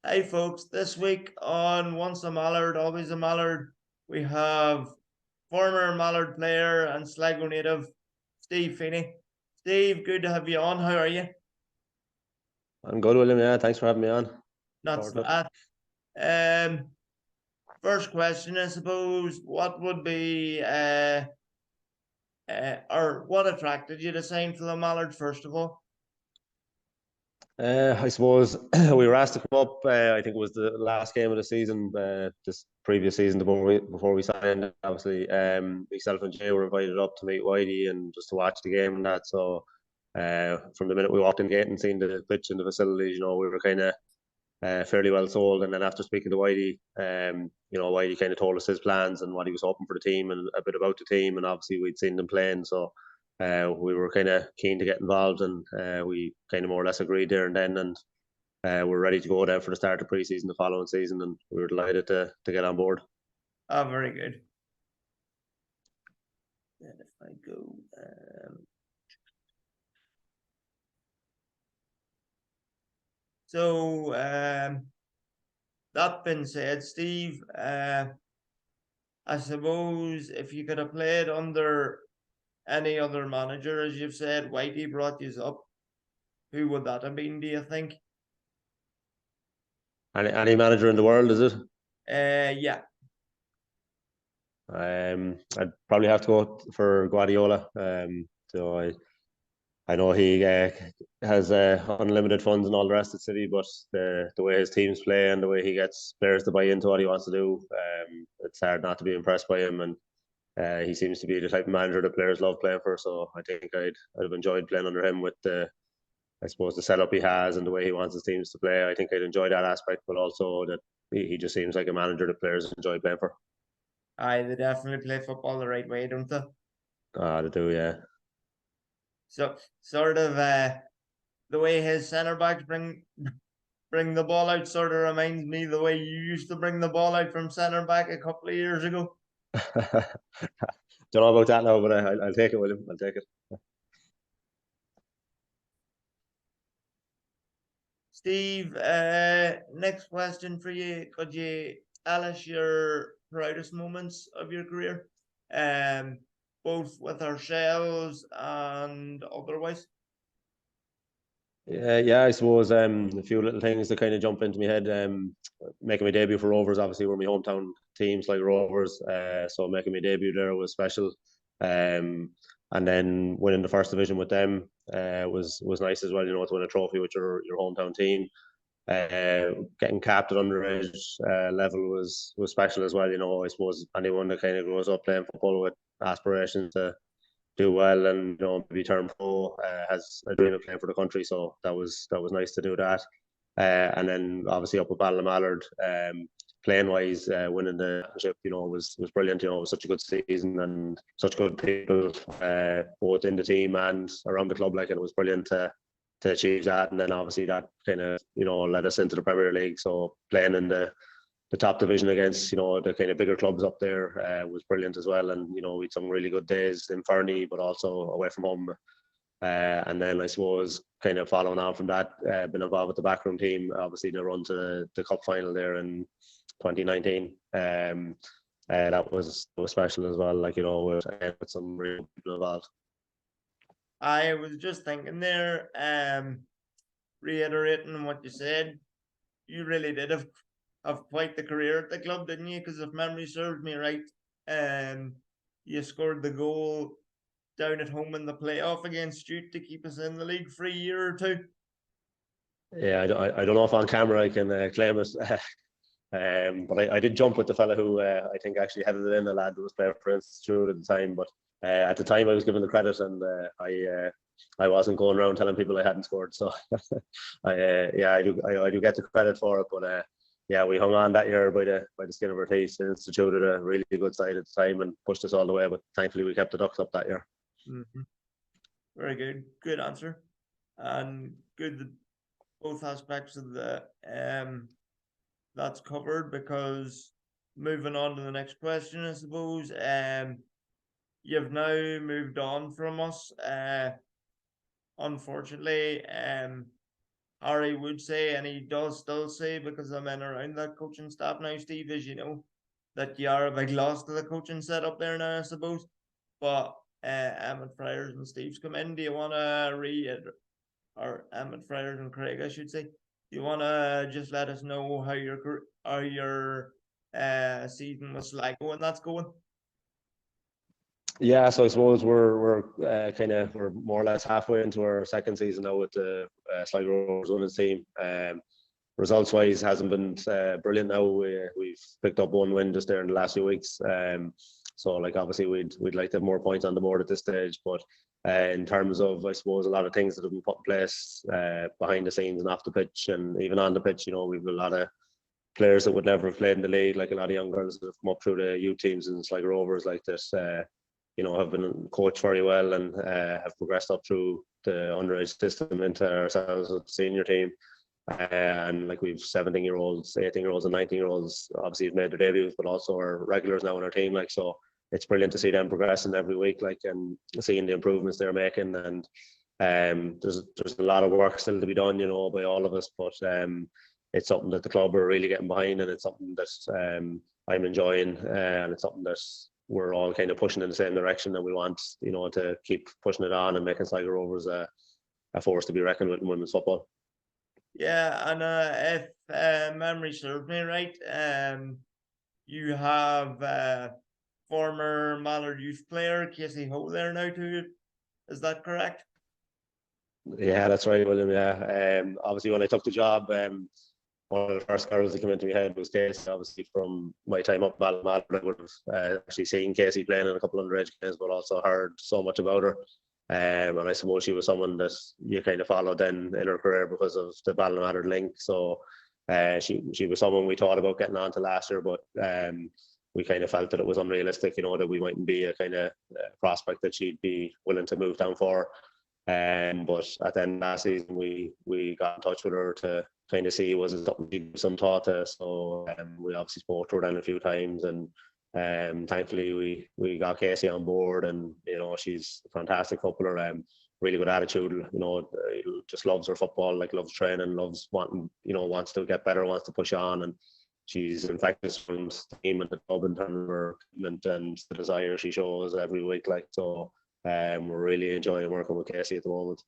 Hi folks, this week on Once a Mallard, Always a Mallard, we have former Mallard player and Sligo native, Steve Feeney. Steve, good to have you on. How are you? I'm good, William. Yeah, thanks for having me on. Not so bad. First question, I suppose, what would be or what attracted you to sign for the Mallard first of all? I suppose we were asked to come up. I think it was the last game of the season, this previous season before we signed. Obviously, myself and Jay were invited up to meet Whitey and just to watch the game and that. So, from the minute we walked in the gate and seen the pitch and the facilities, we were kind of fairly well sold. And then after speaking to Whitey, Whitey kind of told us his plans and what he was hoping for the team and a bit about the team. And obviously, we'd seen them playing, so. We were kind of keen to get involved, and we kind of more or less agreed there and then, and we're ready to go down for the start of pre-season the following season, and we were delighted to get on board. Oh, very good. And if I go, that being said, Steve, I suppose if you could have played under any other manager, as you've said, Whitey brought you up, who would that have been, do you think? Any manager in the world, is it? Yeah. I'd probably have to go for Guardiola. So I know he has unlimited funds and all the rest of the city, but the way his teams play and the way he gets players to buy into what he wants to do, it's hard not to be impressed by him. And he seems to be the type of manager that players love playing for. So I think I'd have enjoyed playing under him with I suppose the setup he has and the way he wants his teams to play. I think I'd enjoy that aspect, but also that he just seems like a manager that players enjoy playing for. Aye, they definitely play football the right way, don't they? They do, yeah. So sort of the way his centre backs bring the ball out sort of reminds me the way you used to bring the ball out from centre back a couple of years ago. Don't know about that now, but I'll take it, William. I'll take it. Steve, next question for you. Could you tell us your proudest moments of your career? Both with ourselves and otherwise. Yeah, I suppose a few little things that kind of jump into my head. Making my debut for Rovers, obviously, were my hometown teams like Rovers. So making my debut there was special. And then winning the first division with them was nice as well. To win a trophy with your hometown team. Getting capped at underage level was special as well. I suppose anyone that kind of grows up playing football with aspirations to do well and maybe turn pro has a dream of playing for the country. So that was nice to do that. And then obviously up with Mallard, playing wise, winning the championship, was brilliant. It was such a good season and such good people, both in the team and around the club. And it was brilliant to achieve that. And then obviously that kind of led us into the Premier League. So playing in the top division against the kind of bigger clubs up there was brilliant as well. And we had some really good days in Fernie, but also away from home. And then I suppose kind of following on from that, been involved with the backroom team. Obviously, the run to the cup final there in 2019. That was special as well. With some real people involved. I was just thinking there, reiterating what you said. You really did have quite the career at the club, didn't you? Because if memory serves me right, you scored the goal down at home in the playoff against Stute to keep us in the league for a year or two. Yeah, I don't know if on camera I can claim it, but I did jump with the fella who I think actually headed it in, the lad who was playing for Stute at the time. But at the time I was given the credit, and I wasn't going around telling people I hadn't scored. So I do get the credit for it, but. Yeah, we hung on that year by the skin of our teeth and instituted a really good side at the time and pushed us all the way. But thankfully, we kept the Ducks up that year. Mm-hmm. Very good. Good answer. And good that both aspects of the that's covered, because moving on to the next question, I suppose, you've now moved on from us. Unfortunately, Harry would say, and he does still say, because I'm in around that coaching staff now, Steve, as you know, that you are a big loss to the coaching setup there now, I suppose. But Emmett Friars and Steve's come in. Do you want to read, or Emmett Friars and Craig, I should say? Do you want to just let us know how your season was like when that's going? Yeah, so I suppose we're we're more or less halfway into our second season now with the Sligo Rovers women's team. Results wise hasn't been brilliant now. We've picked up one win just there in the last few weeks. So like obviously we'd like to have more points on the board at this stage, but in terms of, I suppose, a lot of things that have been put in place behind the scenes and off the pitch and even on the pitch, you know, we've a lot of players that would never have played in the league, like a lot of young girls that have come up through the youth teams and Sligo Rovers like this, you know, have been coached very well and have progressed up through the underage system into ourselves with the senior team. And like we've 17-year-olds, 18-year-olds and 19-year-olds obviously have made their debuts, but also are regulars now in our team. Like, so it's brilliant to see them progressing every week, like, and seeing the improvements they're making. And there's a lot of work still to be done, you know, by all of us, but it's something that the club are really getting behind, and it's something that I'm enjoying, and it's something that we're all kind of pushing in the same direction, and we want, you know, to keep pushing it on and making Sligo Rovers a force to be reckoned with in women's football. Yeah, and if memory serves me right, you have former Mallard youth player Casey Ho there now too. Is that correct? Yeah, that's right, William. Yeah, obviously when I took the job, one of the first girls that came into my head was Casey. Obviously, from my time up at Mallard, I would have actually seen Casey playing in a couple of underage games, but also heard so much about her. And I suppose she was someone that you kind of followed then in her career because of the Mallard link. So she was someone we thought about getting on to last year, but we kind of felt that it was unrealistic, you know, that we mightn't be a kind of prospect that she'd be willing to move down for. But at the end of last season, we got in touch with her to kind of see was it something she'd give some thought to. So we obviously spoke to her then a few times, and thankfully we got Casey on board, and you know, she's a fantastic footballer, really good attitude, you know, just loves her football, like loves training, loves wanting, you know, wants to get better, wants to push on, and she's infectious from the team and the club in terms of her commitment and the desire she shows every week. Like, so we're really enjoying working with Casey at the moment.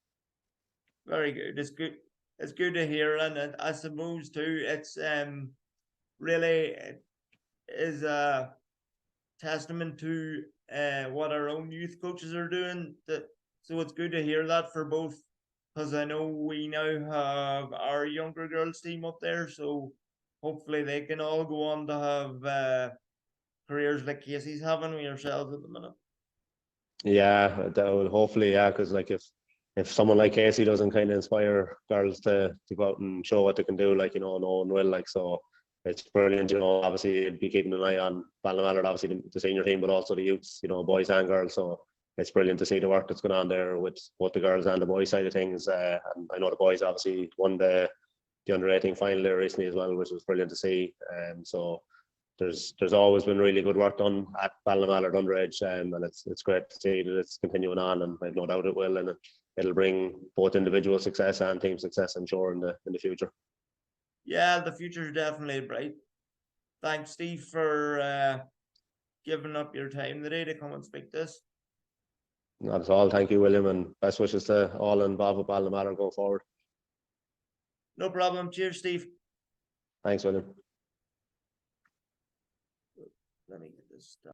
Very good. It's good. It's good to hear, and I suppose too, it's really is a testament to what our own youth coaches are doing. So it's good to hear that for both, because I know we now have our younger girls team up there, so hopefully they can all go on to have careers like Casey's having with yourselves at the minute. Yeah, that will hopefully, yeah, because like if someone like Casey doesn't kind of inspire girls to go out and show what they can do, like, you know, no one will. Like, so it's brilliant, you know. Obviously, you'd be keeping an eye on Mallard, obviously the senior team, but also the youths, you know, boys and girls. So it's brilliant to see the work that's going on there with both the girls and the boys side of things. And I know the boys obviously won the under 18 final there recently as well, which was brilliant to see. So there's always been really good work done at Mallard underage, and it's great to see that it's continuing on, and I've no doubt it will, and it'll bring both individual success and team success, I'm sure, in the future. Yeah, the future is definitely bright. Thanks, Steve, for giving up your time today to come and speak to us. Not at all. Thank you, William, and best wishes to all involved with Mallard going forward. No problem. Cheers, Steve. Thanks, William. Let me get this done.